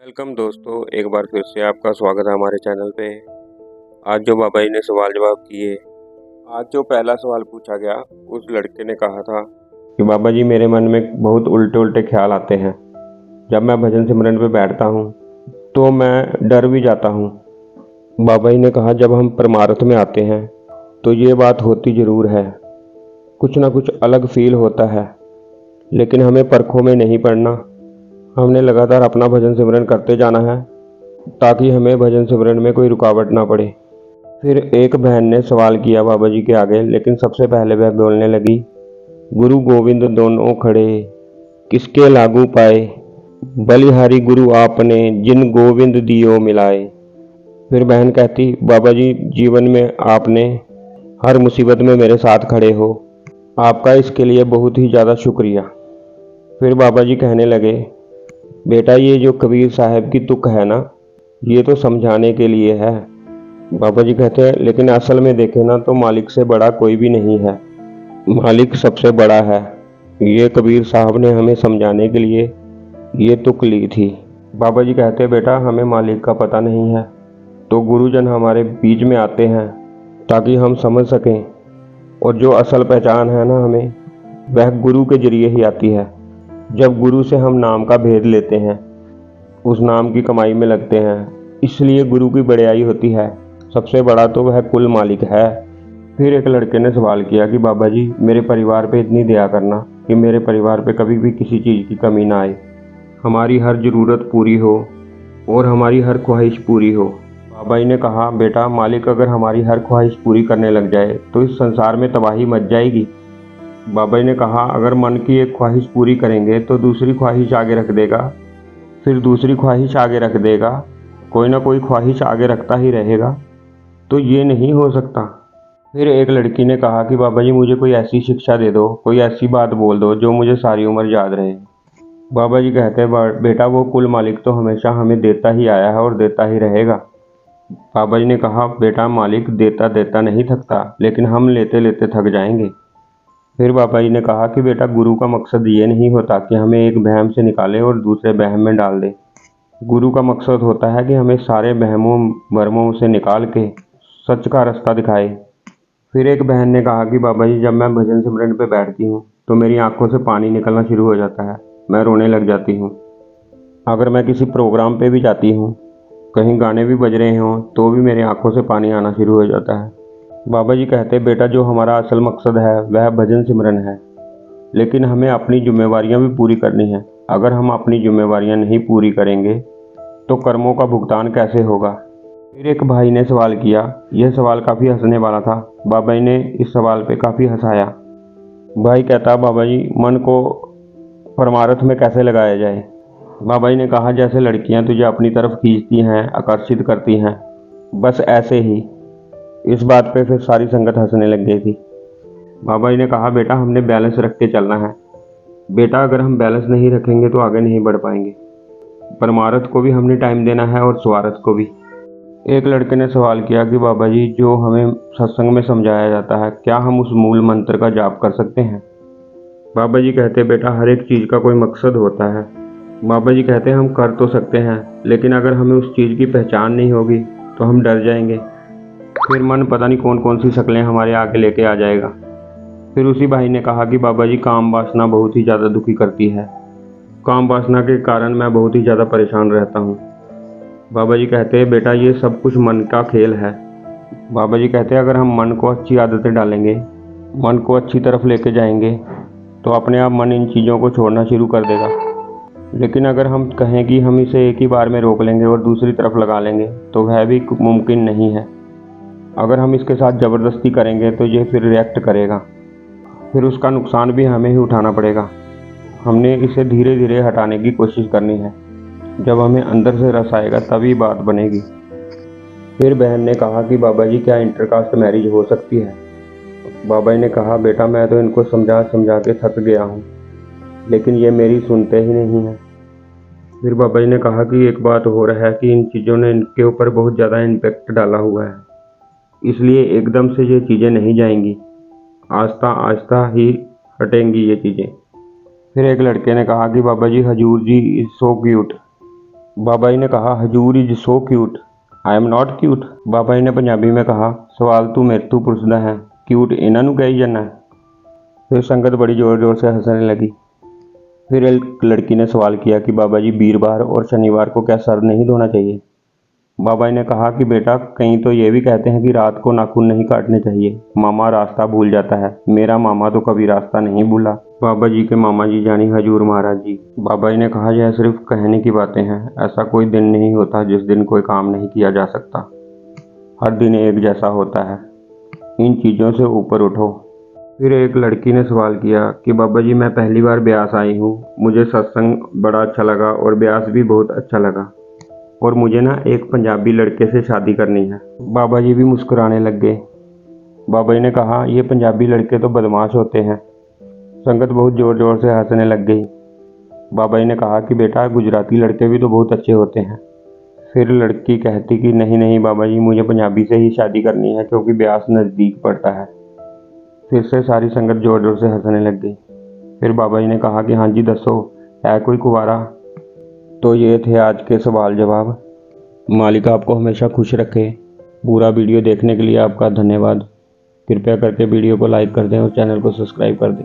Welcome दोस्तों, एक बार फिर से आपका स्वागत है हमारे चैनल पे। आज जो बाबा जी ने सवाल जवाब किए, आज जो पहला सवाल पूछा गया, उस लड़के ने कहा था कि बाबा जी मेरे मन में बहुत उल्टे उल्टे ख्याल आते हैं। जब मैं भजन सिमरन पे बैठता हूँ तो मैं डर भी जाता हूँ। बाबा जी ने कहा जब हम परमार्थ में आते हैं तो ये बात होती ज़रूर है, कुछ ना कुछ अलग फील होता है, लेकिन हमें परखों में नहीं पड़ना। हमने लगातार अपना भजन सिमरन करते जाना है ताकि हमें भजन सिमरन में कोई रुकावट ना पड़े। फिर एक बहन ने सवाल किया बाबा जी के आगे, लेकिन सबसे पहले वह बोलने लगी, गुरु गोविंद दोनों खड़े किसके लागू पाए, बलिहारी गुरु आपने जिन गोविंद दियो मिलाए। फिर बहन कहती, बाबा जी जीवन में आपने हर मुसीबत में मेरे साथ खड़े हो, आपका इसके लिए बहुत ही ज़्यादा शुक्रिया। फिर बाबा जी कहने लगे, बेटा ये जो कबीर साहब की तुक है ना, ये तो समझाने के लिए है। बाबा जी कहते हैं लेकिन असल में देखें ना तो मालिक से बड़ा कोई भी नहीं है, मालिक सबसे बड़ा है। ये कबीर साहब ने हमें समझाने के लिए ये तुक ली थी। बाबा जी कहते हैं बेटा हमें मालिक का पता नहीं है, तो गुरुजन हमारे बीच में आते हैं ताकि हम समझ सकें, और जो असल पहचान है ना हमें, वह गुरु के जरिए ही आती है। जब गुरु से हम नाम का भेद लेते हैं, उस नाम की कमाई में लगते हैं, इसलिए गुरु की बड़ाई होती है। सबसे बड़ा तो वह कुल मालिक है। फिर एक लड़के ने सवाल किया कि बाबा जी मेरे परिवार पे इतनी दया करना कि मेरे परिवार पे कभी भी किसी चीज़ की कमी ना आए, हमारी हर ज़रूरत पूरी हो और हमारी हर ख्वाहिश पूरी हो। बाबा जी ने कहा, बेटा मालिक अगर हमारी हर ख्वाहिश पूरी करने लग जाए तो इस संसार में तबाही मच जाएगी। बाबा जी ने कहा, अगर मन की एक ख्वाहिश पूरी करेंगे तो दूसरी ख्वाहिश आगे रख देगा, फिर दूसरी ख्वाहिश आगे रख देगा, कोई ना कोई ख्वाहिश आगे रखता ही रहेगा, तो ये नहीं हो सकता। फिर एक लड़की ने कहा कि बाबा जी मुझे कोई ऐसी शिक्षा दे दो, कोई ऐसी बात बोल दो जो मुझे सारी उम्र याद रहे। बाबा जी कहते हैं, बेटा वो कुल मालिक तो हमेशा हमें देता ही आया है और देता ही रहेगा। बाबा जी ने कहा, बेटा मालिक देता देता नहीं थकता, लेकिन हम लेते लेते थक जाएंगे। फिर बाबा जी ने कहा कि बेटा गुरु का मकसद ये नहीं होता कि हमें एक बहम से निकाले और दूसरे बहम में डाल दे। गुरु का मकसद होता है कि हमें सारे बहमों भरमों से निकाल के सच का रास्ता दिखाए। फिर एक बहन ने कहा कि बाबा जी जब मैं भजन सिमरन पे बैठती हूँ तो मेरी आंखों से पानी निकलना शुरू हो जाता है, मैं रोने लग जाती हूँ। अगर मैं किसी प्रोग्राम पे भी जाती हूँ, कहीं गाने भी बज रहे हों, तो भी मेरी आंखों से पानी आना शुरू हो जाता है। बाबा जी कहते, बेटा जो हमारा असल मकसद है वह भजन सिमरन है, लेकिन हमें अपनी जिम्मेवारियां भी पूरी करनी है। अगर हम अपनी जिम्मेवारियां नहीं पूरी करेंगे तो कर्मों का भुगतान कैसे होगा। फिर एक भाई ने सवाल किया, यह सवाल काफ़ी हंसने वाला था। बाबा जी ने इस सवाल पे काफ़ी हंसाया। भाई कहता, बाबा जी मन को परमार्थ में कैसे लगाया जाए। बाबा जी ने कहा, जैसे लड़कियां तुझे अपनी तरफ खींचती हैं, आकर्षित करती हैं, बस ऐसे ही। इस बात पे फिर सारी संगत हंसने लग गई थी। बाबा जी ने कहा, बेटा हमने बैलेंस रख के चलना है। बेटा अगर हम बैलेंस नहीं रखेंगे तो आगे नहीं बढ़ पाएंगे। परमार्थ को भी हमने टाइम देना है और स्वार्थ को भी। एक लड़के ने सवाल किया कि बाबा जी जो हमें सत्संग में समझाया जाता है, क्या हम उस मूल मंत्र का जाप कर सकते हैं। बाबा जी कहते, बेटा हर एक चीज़ का कोई मकसद होता है। बाबा जी कहते हैं हम कर तो सकते हैं, लेकिन अगर हमें उस चीज़ की पहचान नहीं होगी तो हम डर जाएंगे, फिर मन पता नहीं कौन कौन सी शक्लें हमारे आगे लेके आ जाएगा। फिर उसी भाई ने कहा कि बाबा जी काम वासना बहुत ही ज़्यादा दुखी करती है, काम वासना के कारण मैं बहुत ही ज़्यादा परेशान रहता हूँ। बाबा जी कहते हैं, बेटा ये सब कुछ मन का खेल है। बाबा जी कहते हैं अगर हम मन को अच्छी आदतें डालेंगे, मन को अच्छी तरफ लेके जाएंगे, तो अपने आप मन इन चीज़ों को छोड़ना शुरू कर देगा। लेकिन अगर हम कहें कि हम इसे एक ही बार में रोक लेंगे और दूसरी तरफ लगा लेंगे, तो वह भी मुमकिन नहीं है। अगर हम इसके साथ ज़बरदस्ती करेंगे तो ये फिर रिएक्ट करेगा, फिर उसका नुकसान भी हमें ही उठाना पड़ेगा। हमने इसे धीरे धीरे हटाने की कोशिश करनी है। जब हमें अंदर से रस आएगा तभी बात बनेगी। फिर बहन ने कहा कि बाबा जी क्या इंटरकास्ट मैरिज हो सकती है। बाबा जी ने कहा, बेटा मैं तो इनको समझा समझा के थक गया हूँ, लेकिन ये मेरी सुनते ही नहीं है। फिर बाबा जी ने कहा कि एक बात हो रहा है कि इन चीज़ों ने इनके ऊपर बहुत ज़्यादा इम्पेक्ट डाला हुआ है, इसलिए एकदम से ये चीज़ें नहीं जाएंगी, आहिस्ता आहिस्ता ही हटेंगी ये चीज़ें। फिर एक लड़के ने कहा कि बाबा जी हजूर जी is so cute. Baba ji ने कहा, हजूर is so cute, I am not cute. Baba ji ने पंजाबी में कहा, सवाल तू मेरे तू पुछदा है, क्यूट इन्हां नूं कही जाना है। फिर संगत बड़ी ज़ोर ज़ोर से हंसने लगी। फिर एक लड़की ने सवाल किया कि बाबा जी वीरवार और शनिवार को क्या सर नहीं धोना चाहिए। बाबा जी ने कहा कि बेटा, कहीं तो ये भी कहते हैं कि रात को नाखून नहीं काटने चाहिए, मामा रास्ता भूल जाता है। मेरा मामा तो कभी रास्ता नहीं भूला। बाबा जी के मामा जी यानी हजूर महाराज जी। बाबा जी ने कहा, यह सिर्फ कहने की बातें हैं, ऐसा कोई दिन नहीं होता जिस दिन कोई काम नहीं किया जा सकता। हर दिन एक जैसा होता है, इन चीज़ों से ऊपर उठो। फिर एक लड़की ने सवाल किया कि बाबा जी मैं पहली बार ब्यास आई हूँ, मुझे सत्संग बड़ा अच्छा लगा और ब्यास भी बहुत अच्छा लगा, और मुझे ना एक पंजाबी लड़के से शादी करनी है। बाबा जी भी मुस्कुराने लग गए। बाबा जी ने कहा, ये पंजाबी लड़के तो बदमाश होते हैं। संगत बहुत ज़ोर ज़ोर से हंसने लग गई। बाबा जी ने कहा कि बेटा, गुजराती लड़के भी तो बहुत अच्छे होते हैं। फिर लड़की कहती कि नहीं नहीं बाबा जी, मुझे पंजाबी से ही शादी करनी है क्योंकि ब्यास नज़दीक पड़ता है। फिर से सारी संगत ज़ोर ज़ोर से हंसने लग गई। फिर बाबा जी ने कहा कि हाँ जी दसो, है कोई कुंवारा? तो ये थे आज के सवाल जवाब। मालिक आपको हमेशा खुश रखे। पूरा वीडियो देखने के लिए आपका धन्यवाद। कृपया करके वीडियो को लाइक कर दें और चैनल को सब्सक्राइब कर दें।